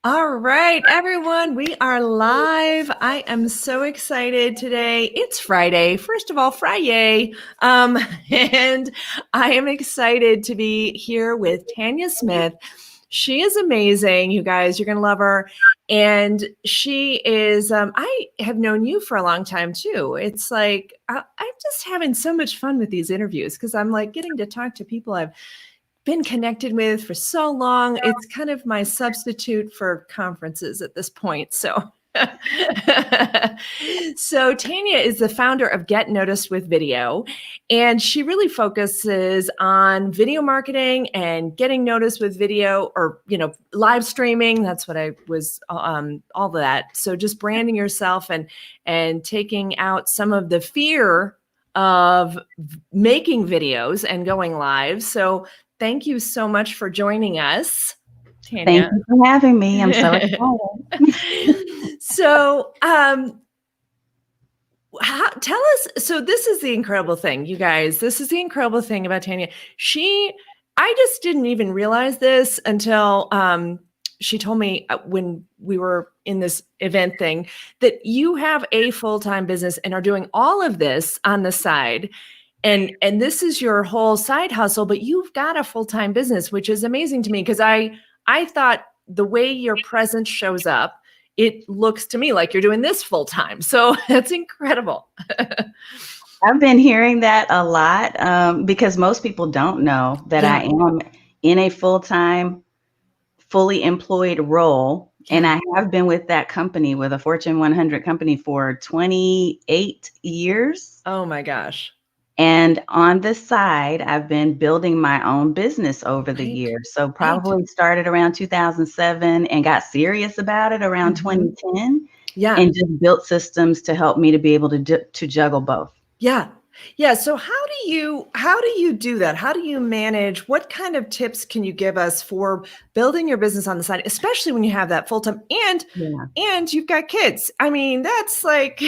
All right, everyone, we are live. I am so excited today. It's Friday. First of all, Friday. And I am excited to be here with Tanya Smith. She is amazing, you guys. You're going to love her. And she is, I have known you for a long time too. It's like, I'm just having so much fun with these interviews because I'm like getting to talk to people I've been connected with for so long. It's kind of my substitute for conferences at this point. So so Tanya is the founder of Get Noticed with Video, and she really focuses on video marketing and getting noticed with video, or live streaming. That's what I was all of that. So just branding yourself and taking out some of the fear of making videos and going live. So thank you so much for joining us, Tanya. Thank you for having me. I'm so excited. So, tell us. So, this is the incredible thing, you guys. This is the incredible thing about Tanya. I just didn't even realize this until she told me when we were in this event thing that you have a full-time business and are doing all of this on the side. And this is your whole side hustle, but you've got a full-time business, which is amazing to me because I thought the way your presence shows up, it looks to me like you're doing this full-time. So that's incredible. I've been hearing that a lot because most people don't know that I am in a full-time, fully employed role. And I have been with that company, with a Fortune 100 company, for 28 years. Oh my gosh. And on the side, I've been building my own business over the years. So probably started around 2007 and got serious about it around 2010. Yeah. And just built systems to help me to be able to juggle both. Yeah. Yeah. So how do you do that? How do you manage? What kind of tips can you give us for building your business on the side, especially when you have that full time and you've got kids? I mean, that's like,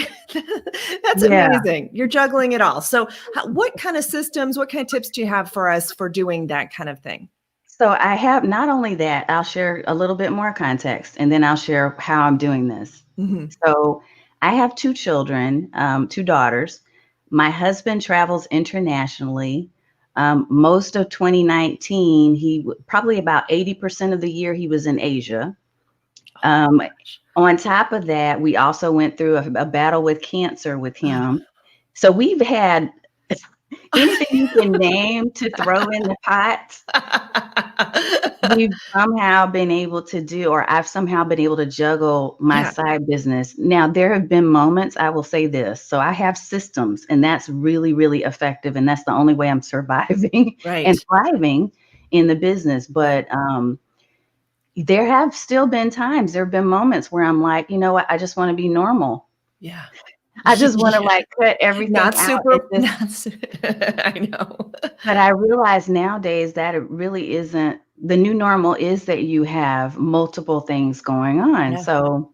that's amazing. You're juggling it all. So what kind of systems, what kind of tips do you have for us for doing that kind of thing? So I have not only that, I'll share a little bit more context, and then I'll share how I'm doing this. So I have two children, two daughters. My husband travels internationally. Most of 2019, probably about 80% of the year he was in Asia. On top of that, we also went through a battle with cancer with him. So we've had anything you can name to throw in the pot. We've somehow been able to do, or I've somehow been able to juggle my side business. Now, there have been moments, I will say this. So I have systems, and that's really, really effective. And that's the only way I'm surviving and thriving in the business. But there have still been times, there have been moments where I'm like, you know what, I just want to be normal. Yeah. I just want to like cut everything out. I know. But I realize nowadays that it really isn't. The new normal is that you have multiple things going on. So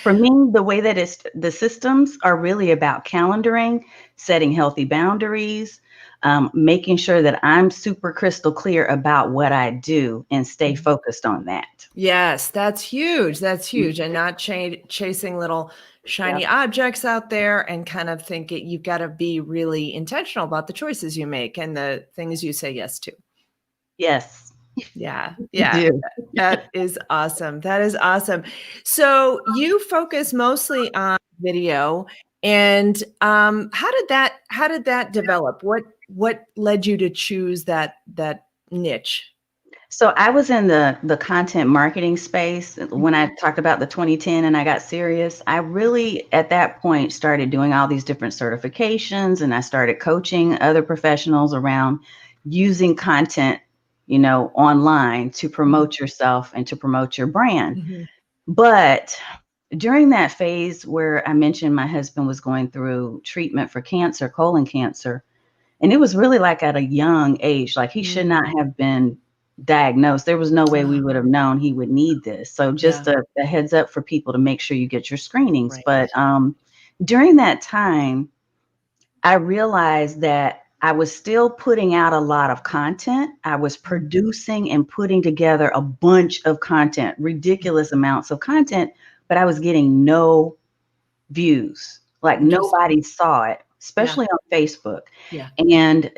for me, the way that the systems are really about calendaring, setting healthy boundaries, making sure that I'm super crystal clear about what I do and stay focused on that. Yes, that's huge. That's huge. And not chasing little shiny objects out there, and kind of thinking you've got to be really intentional about the choices you make and the things you say yes to. Yes. Yeah. Yeah. That is awesome. That is awesome. So you focus mostly on video, and how did that develop? What led you to choose that niche? So I was in the content marketing space when I talked about the 2010 and I got serious. I really, at that point, started doing all these different certifications, and I started coaching other professionals around using content, online to promote yourself and to promote your brand. But during that phase where I mentioned my husband was going through treatment for cancer, colon cancer, and it was really like at a young age, like he should not have been diagnosed. There was no way we would have known he would need this. So just a heads up for people to make sure you get your screenings. But during that time, I realized that I was still putting out a lot of content. I was producing and putting together a bunch of content, ridiculous amounts of content, but I was getting no views. Like Interesting. nobody saw it, Yeah. especially on Facebook. Yeah. And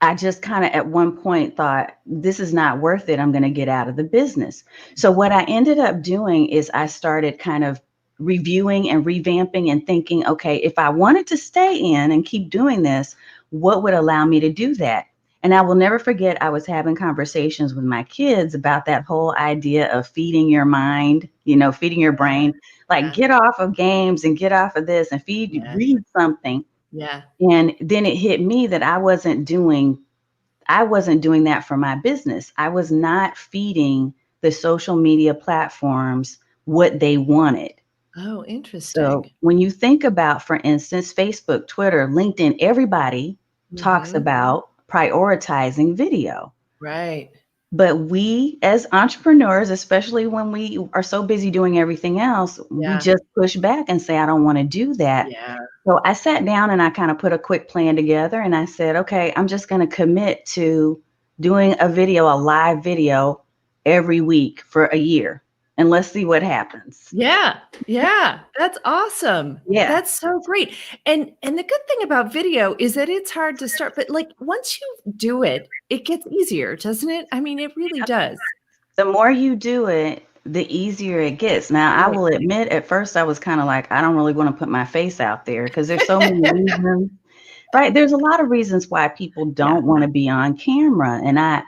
I just kind of at one point thought, this is not worth it. I'm going to get out of the business. So, what I ended up doing is I started kind of reviewing and revamping and thinking, okay, if I wanted to stay in and keep doing this, what would allow me to do that? And I will never forget, I was having conversations with my kids about that whole idea of feeding your mind, feeding your brain, like Yeah. get off of games and get off of this and Yeah. read something. Yeah. And then it hit me that I wasn't doing that for my business. I was not feeding the social media platforms what they wanted. Oh, interesting. So when you think about, for instance, Facebook, Twitter, LinkedIn, everybody talks Hmm. about prioritizing video. Right. But we as entrepreneurs, especially when we are so busy doing everything else, we Yeah. just push back and say, I don't want to do that. Yeah. So I sat down and I kind of put a quick plan together and I said, okay, I'm just going to commit to doing a live video every week for a year and let's see what happens. Yeah. Yeah. That's awesome. Yeah. That's so great. And the good thing about video is that it's hard to start, but like once you do it, it gets easier, doesn't it? I mean, it really does. The more you do it, the easier it gets. Now, I Right. will admit at first I was kind of like, I don't really want to put my face out there because there's so many reasons. Right. There's a lot of reasons why people Yeah. don't want to be on camera. And I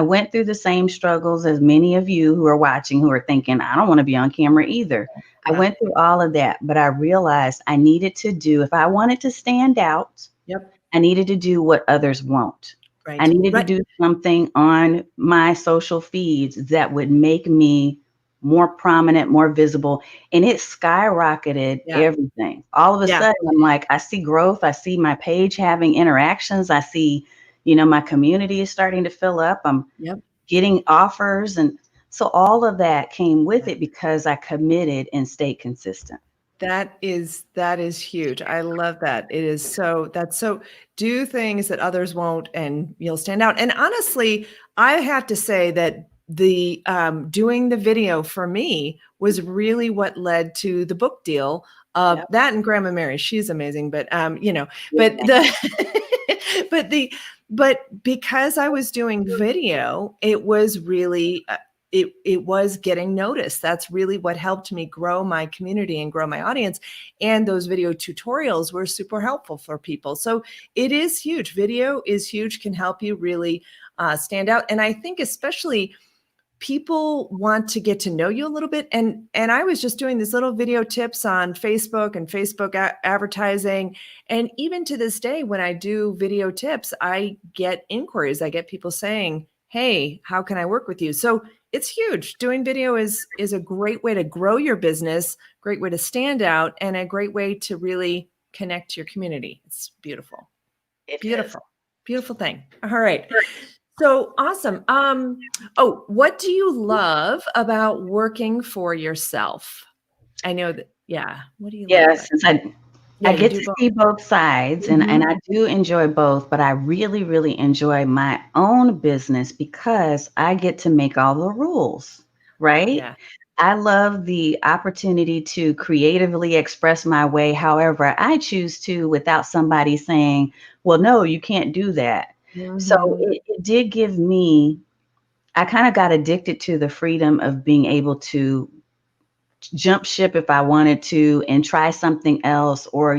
went through the same struggles as many of you who are watching who are thinking, I don't want to be on camera either. I Yeah. went through all of that, but I realized I needed to do, if I wanted to stand out, Yep. I needed to do what others won't. I Right. needed to Right. do something on my social feeds that would make me more prominent, more visible. And it skyrocketed Yeah. everything. All of a Yeah. sudden, I'm like, I see growth. I see my page having interactions. I see, my community is starting to fill up. I'm Yep. getting offers. And so all of that came with Yeah. it because I committed and stayed consistent. That is huge. I love that. That's so do things that others won't and you'll stand out. And honestly, I have to say that the doing the video for me was really what led to the book deal. Yep. That and Grandma Mary, she's amazing, but Yeah. but the but because I was doing video, it was really it was getting noticed. That's really what helped me grow my community and grow my audience. And those video tutorials were super helpful for people. So it is huge. Video is huge, can help you really stand out. And I think especially people want to get to know you a little bit. And I was just doing these little video tips on Facebook and Facebook advertising. And even to this day, when I do video tips, I get inquiries. I get people saying, hey, how can I work with you? So it's huge. Doing video is a great way to grow your business, great way to stand out, and a great way to really connect to your community. It's beautiful. It is. Beautiful. Beautiful thing. All right. So awesome. Oh, what do you love about working for yourself? I know that, yeah. What do you love about Yes, it? since I Yeah, you get do to both. see both sides and Mhm. I do enjoy both, but I really, really enjoy my own business because I get to make all the rules, right? Yeah. I love the opportunity to creatively express my way however I choose to without somebody saying, well, no, you can't do that. So Mhm. it did give me, I kind of got addicted to the freedom of being able to jump ship if I wanted to and try something else, or,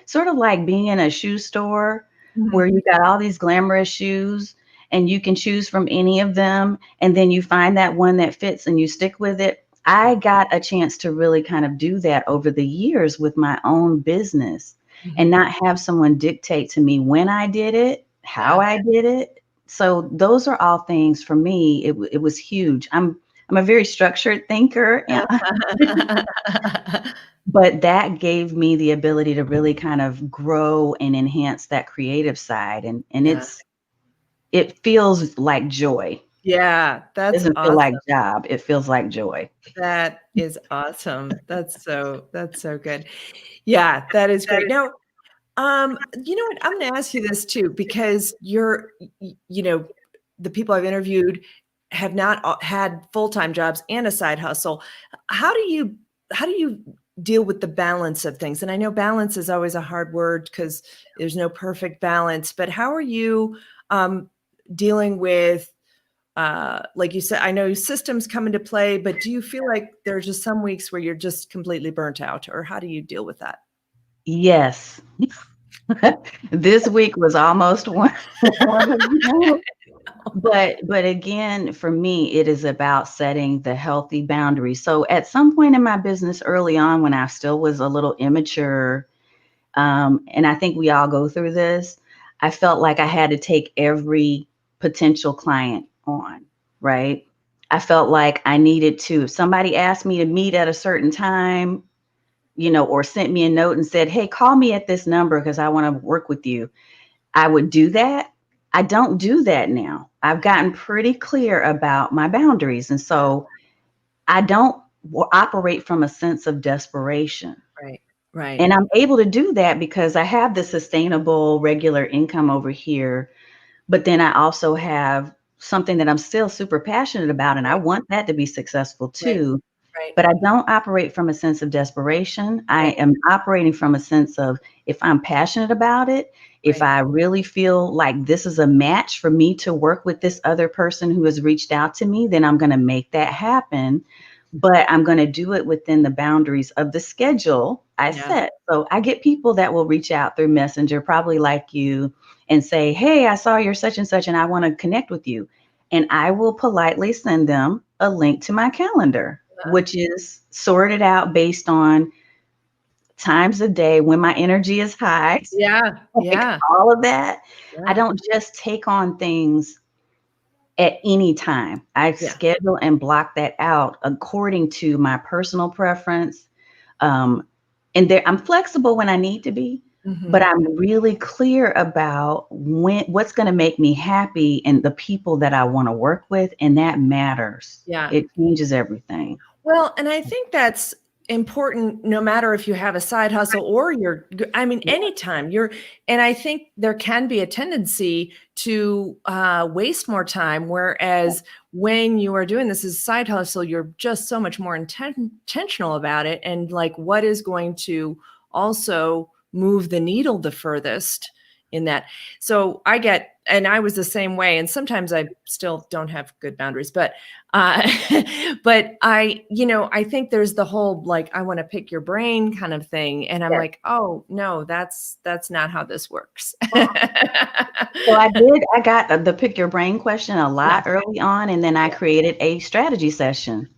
sort of like being in a shoe store where Mhm. you got all these glamorous shoes and you can choose from any of them. And then you find that one that fits and you stick with it. I got a chance to really kind of do that over the years with my own business and Mhm. not have someone dictate to me when I did it, how Yeah. I did it. So those are all things for me. It was huge. I'm a very structured thinker, and but that gave me the ability to really kind of grow and enhance that creative side, and Yeah. it feels like joy. Yeah, It that's doesn't feel like awesome. job, it feels like joy. That is awesome. That's so good. Yeah, that is great. Now, You know what? I'm going to ask you this too, because the people I've interviewed have not had full-time jobs and a side hustle. How do you, how do you deal with the balance of things? And I know balance is always a hard word because there's no perfect balance, but how are you um, dealing with, like you said, I know systems come into play, but do you feel like there's just some weeks where you're just completely burnt out, or how do you deal with that? Yes. This week was almost one of them. But again, for me, it is about setting the healthy boundaries. So at some point in my business early on, when I still was a little immature, and I think we all go through this, I felt like I had to take every potential client on, right? I felt like I needed to, if somebody asked me to meet at a certain time, or sent me a note and said, hey, call me at this number because I want to work with you, I would do that. I don't do that now. I've gotten pretty clear about my boundaries. And so I don't operate from a sense of desperation. Right, right, And I'm able to do that because I have the sustainable regular income over here. But then I also have something that I'm still super passionate about. And I right, want that to be successful right, too. right, But I don't operate from a sense of desperation. I right, am operating from a sense of if I'm passionate about it, if right. I really feel like this is a match for me to work with this other person who has reached out to me, then I'm going to make that happen. But I'm going to do it within the boundaries of the schedule I Yeah. set. So I get people that will reach out through Messenger, probably like you, and say, hey, I saw you're such and such, and I want to connect with you. And I will politely send them a link to my calendar, which is sorted out based on times of day when my energy is high, Yeah, like yeah, all of that. I yeah, don't just take on things at any time. I yeah. schedule and block that out according to my personal preference. Um, and there, I'm flexible when I need to be, but Mhm. I'm really clear about what's going to make me happy and the people that I want to work with, and that matters. Yeah. It changes everything. Well, and I think that's important no matter if you have a side hustle or I mean, Yeah, anytime and I think there can be a tendency to waste more time. Whereas when you are doing this as a side hustle, you're just so much more intentional about it. And like, what is going to also move the needle the furthest in that? So and I was the same way. And sometimes I still don't have good boundaries, but uh, but I think there's the whole like I want to pick your brain kind of thing, and I'm yes. like, oh no, that's not how this works. So I got the pick your brain question a Yeah, lot early on, and then I yeah, created a strategy session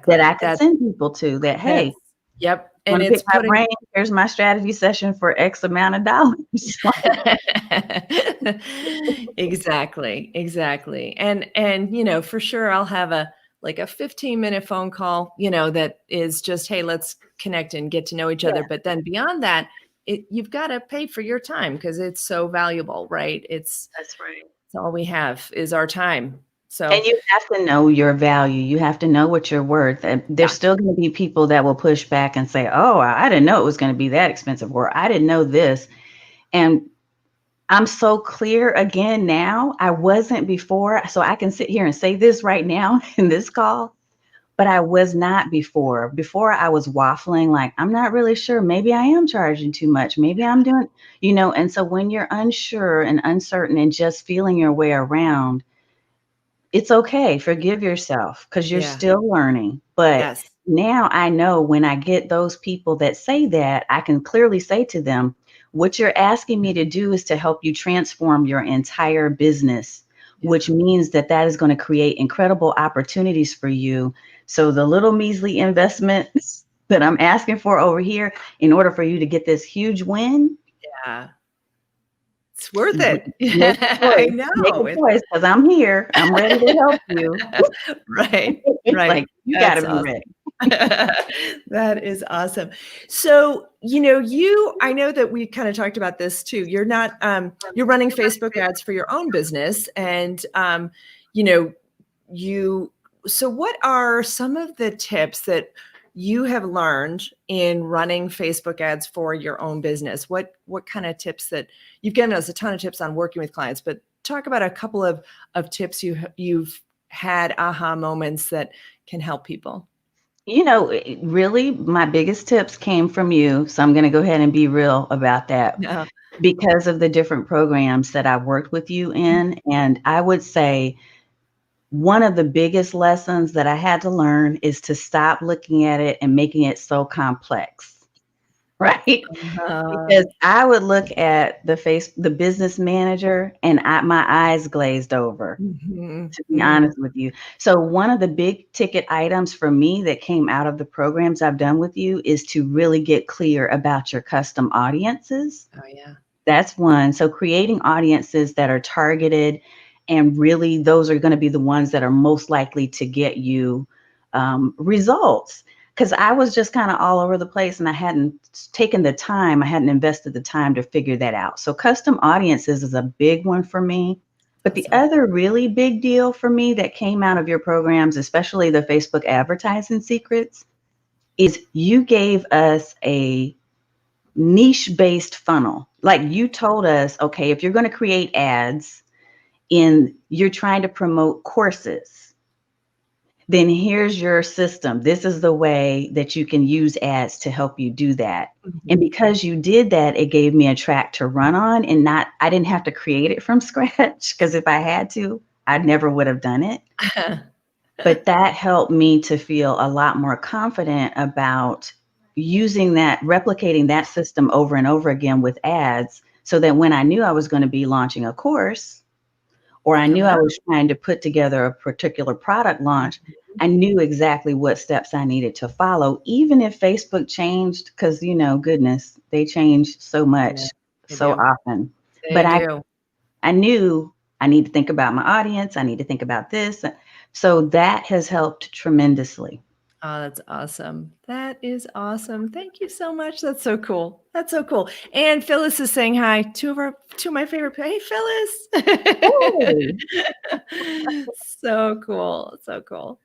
that I exactly. could send people to that, That's hey, yep, and want to pick it's my putting brain? Here's my strategy session for X amount of dollars. exactly, exactly. And for sure I'll have a like a 15-minute phone call, that is just, hey, let's connect and get to know each Yeah, other. But then beyond that, you've got to pay for your time because it's so valuable, right? that's right. It's all we have is our time. And So you have to know your value. You have to know what you're worth. And there's yeah, still going to be people that will push back and say, "Oh, I didn't know it was going to be that expensive," or "I didn't know this." And I'm so clear again now. I wasn't before, so I can sit here and say this right now in this call. But I was not before. Before I was waffling, like, I'm not really sure. Maybe I am charging too much. Maybe I'm doing, and so when you're unsure and uncertain and just feeling your way around, it's okay. Forgive yourself because you're yeah, still learning. But yes, now I know when I get those people that say that, I can clearly say to them, what you're asking me to do is to help you transform your entire business, yeah, which means that that is going to create incredible opportunities for you. So the little measly investments that I'm asking for over here, in order for you to get this huge win, yeah. It's worth it. make a I choice. Make know. a choice because I'm here. I'm ready to help you. Right, It's right. like, you got to That's be awesome. ready. That is awesome. So, I know that we kind of talked about this too. You're running Facebook ads for your own business and, you know, you, so what are some of the tips that, you have learned in running Facebook ads for your own business. What kind of tips that you've given us a ton of tips on working with clients, but talk about a couple of tips you've had aha moments that can help people. Really, my biggest tips came from you. So I'm going to go ahead and be real about that Yeah. because of the different programs that I've worked with you in. And I would say one of the biggest lessons that I had to learn is to stop looking at it and making it so complex, right? Because I would look at the business manager and my eyes glazed over, to be honest with you. So one of the big ticket items for me that came out of the programs I've done with you is to really get clear about your custom audiences. Oh, yeah. That's one. So creating audiences that are targeted, and really those are going to be the ones that are most likely to get you results. Because I was just kind of all over the place and I hadn't taken the time, I hadn't invested the time to figure that out. So custom audiences is a big one for me. But the other really big deal for me that came out of your programs, especially the Facebook advertising secrets, is you gave us a niche-based funnel. Like you told us, okay, if you're going to create ads you're trying to promote courses, then here's your system. This is the way that you can use ads to help you do that. And because you did that, it gave me a track to run on and I didn't have to create it from scratch, because if I had to, I never would have done it. But that helped me to feel a lot more confident about replicating that system over and over again with ads, so that when I knew I was going to be launching a course, or I knew I was trying to put together a particular product launch, I knew exactly what steps I needed to follow, even if Facebook changed, because, goodness, they change so much, so often. But I knew I need to think about my audience. I need to think about this. So that has helped tremendously. Oh, that's awesome. That is awesome. Thank you so much. That's so cool. That's so cool. And Phyllis is saying hi. Two of my favorite. Hey, Phyllis. So cool. So cool.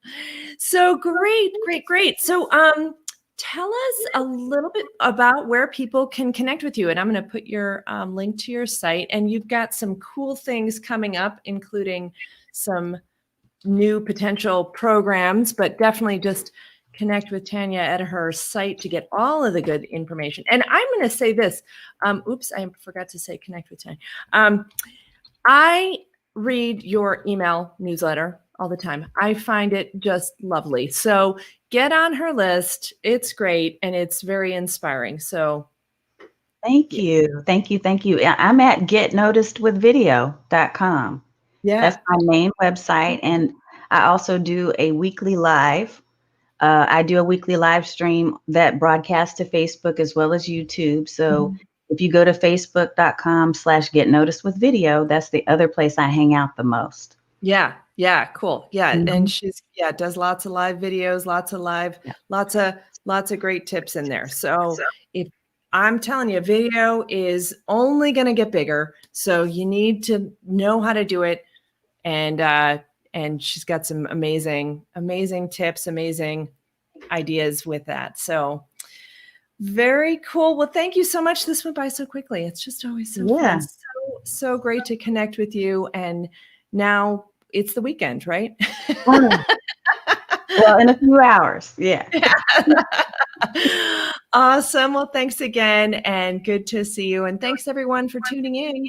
So great. So tell us a little bit about where people can connect with you. And I'm going to put your link to your site. And you've got some cool things coming up, including some new potential programs, but definitely just connect with Tanya at her site to get all of the good information. And I'm going to say this. Oops, I forgot to say connect with Tanya. I read your email newsletter all the time. I find it just lovely. So get on her list. It's great. And it's very inspiring. So thank you. I'm at getnoticedwithvideo.com. yeah. That's my main website. And I also do a weekly live. I do a weekly live stream that broadcasts to Facebook as well as YouTube. So if you go to facebook.com/getnoticedwithvideo, that's the other place I hang out the most. Yeah. Cool. Yeah. And she's, does lots of live videos, lots of great tips in there. So if I'm telling you, video is only going to get bigger. So you need to know how to do it. And she's got some amazing tips, amazing ideas with that. So very cool. Well, thank you so much. This went by so quickly. It's just always so fun. So great to connect with you. And now it's the weekend, right? Well, in a few hours. Yeah. Awesome. Well, thanks again and good to see you. And thanks everyone for tuning in.